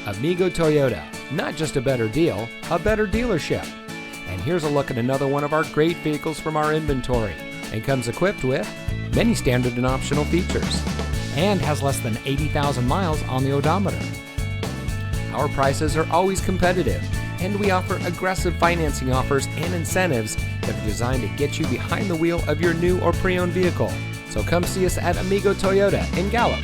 Amigo Toyota, not just a better deal, a better dealership. And here's a look at another one of our great vehicles from our inventory, and comes equipped with many standard and optional features, and has less than 80,000 miles on the odometer. Our prices are always competitive, and we offer aggressive financing offers and incentives that are designed to get you behind the wheel of your new or pre-owned vehicle. So come see us at Amigo Toyota in Gallup.